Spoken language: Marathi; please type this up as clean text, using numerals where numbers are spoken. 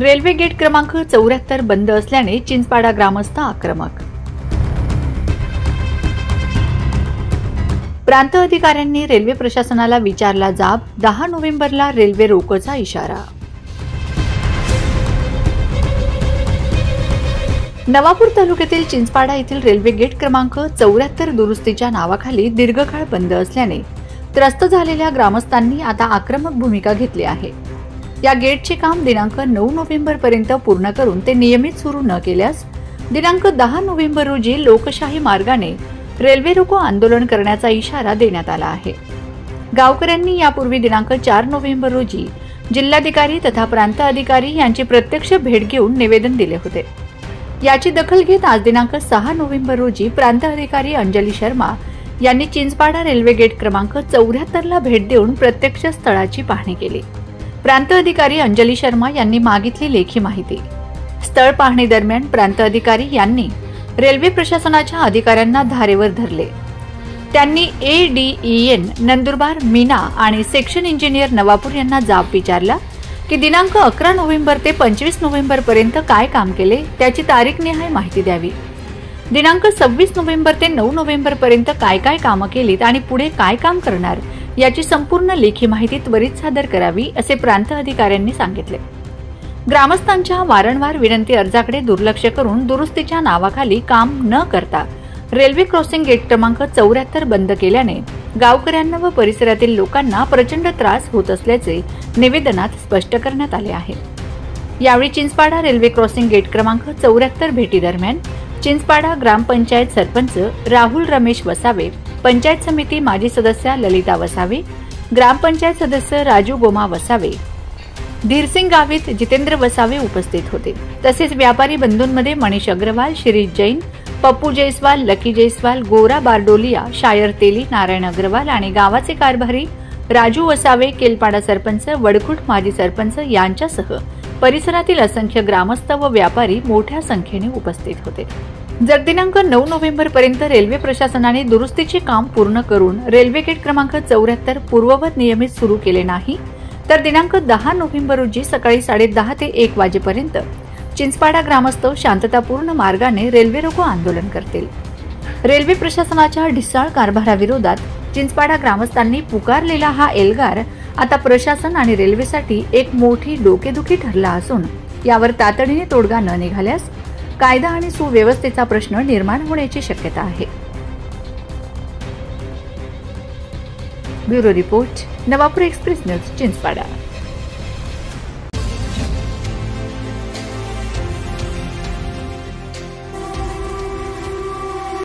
रेल्वे गेट क्रमांक 74 बंद असल्याने चिंचपाडा ग्रामस्थ आक्रमक। प्रांत अधिकाऱ्यांनी रेल्वे प्रशासनाला विचारला जाब, 10 नोव्हेंबरला रेल्वे रोकोचा इशारा। नवापूर तालुक्यातील चिंचपाडा येथील रेल्वे गेट क्रमांक 74 दुरुस्तीच्या नावाखाली दीर्घकाळ बंद असल्याने त्रस्त झालेल्या ग्रामस्थांनी आता आक्रमक भूमिका घेतली आहे। या गेटचे काम दिनांक 9 नोव्हेंबर पर्यंत पूर्ण करून ते नियमित सुरू न केल्यास दिनांक 10 नोव्हेंबर रोजी लोकशाही मार्गाने रेल्वे रोको आंदोलन करण्याचा इशारा देण्यात आला आहे। गावकऱ्यांनी यापूर्वी दिनांक 4 नोव्हेंबर रोजी जिल्हाधिकारी तथा प्रांत अधिकारी यांची प्रत्यक्ष भेट घेऊन निवेदन दिले होते। याची दखल घेत आज दिनांक 6 नोव्हेंबर रोजी प्रांत अधिकारी अंजली शर्मा यांनी चिंचपाडा रेल्वे गेट क्रमांक 74 ला भेट देऊन प्रत्यक्ष स्थळाची पाहणी केली। प्रांत अधिकारी अंजली शर्मा यांनी मागितली लेखी माहिती। स्थळ पाहणी दरम्यान प्रांत अधिकारी यांनी रेल्वे प्रशासनाच्या अधिकाऱ्यांना धारेवर धरले। त्यांनी ADEN नंदुरबार मीना आणि सेक्शन इंजिनियर नवापूर यांना जाब विचारला की दिनांक 11 नोव्हेंबर ते 25 नोव्हेंबर पर्यंत काय काम केले त्याची तारीखनिहाय माहिती द्यावी। दिनांक 26 नोव्हेंबर ते 9 नोव्हेंबर पर्यंत काय काय कामं केलीत आणि पुढे काय काम करणार याची संपूर्ण लेखी माहिती त्वरित सादर करावी असे प्रांत अधिकाऱ्यांनी सांगितले। ग्रामस्थांच्या वारंवार विनंती अर्जाकडे दुर्लक्ष करून दुरुस्तीच्या नावाखाली काम न करता रेल्वे क्रॉसिंग गेट क्रमांक 74 बंद केल्याने गावकऱ्यांना व परिसरातील लोकांना प्रचंड त्रास होत असल्याचे निवेदनात स्पष्ट करण्यात आले आहे। यावेळी चिंचपाडा रेल्वे क्रॉसिंग गेट क्रमांक 74 भेटी दरम्यान चिंचपाडा ग्रामपंचायत सरपंच राहुल रमेश वसावे, पंचायत समिती माजी सदस्य ललिता वसावे, ग्रामपंचायत सदस्य राजू गोमा वसावे, धीरसिंग गावित, जितेंद्र वसावे उपस्थित होते। तसेच व्यापारी बंधूंमध्ये मनीष अग्रवाल, शिरीष जैन, पप्पू जयस्वाल, लकी जयस्वाल, गोरा बारडोलिया, शायर तेली, नारायण अग्रवाल आणि गावाचे कारभारी राजू वसावे, केलपाडा सरपंच, वडखुट माजी सरपंच यांच्यासह परिसरातील असंख्य ग्रामस्थ व व्यापारी मोठ्या संख्येने उपस्थित होते। जर दिनांक 9 नोव्हेंबर पर्यंत रेल्वे प्रशासनाने दुरुस्तीचे काम पूर्ण करून रेल्वे गेट क्रमांक 74 पूर्ववत नियमित सुरू केले नाही तर दिनांक 10 नोव्हेंबर रोजी सकाळी 10:30 ते 1 वाजेपर्यंत चिंचपाडा ग्रामस्थ शांततापूर्ण मार्गाने रेल्वे रोको आंदोलन करतील। रेल्वे प्रशासनाच्या ढिसाळ कारभाराविरोधात चिंचपाडा ग्रामस्थांनी पुकारलेला हा एल्गार आता प्रशासन आणि रेल्वेसाठी एक मोठी डोकेदुखी ठरला असून यावर तातडीने तोडगा न निघाल्यास कायदा आणि सुव्यवस्थेचा प्रश्न निर्माण होण्याची शक्यता आहे। Bureau report, Navapur express news, Chinchpada.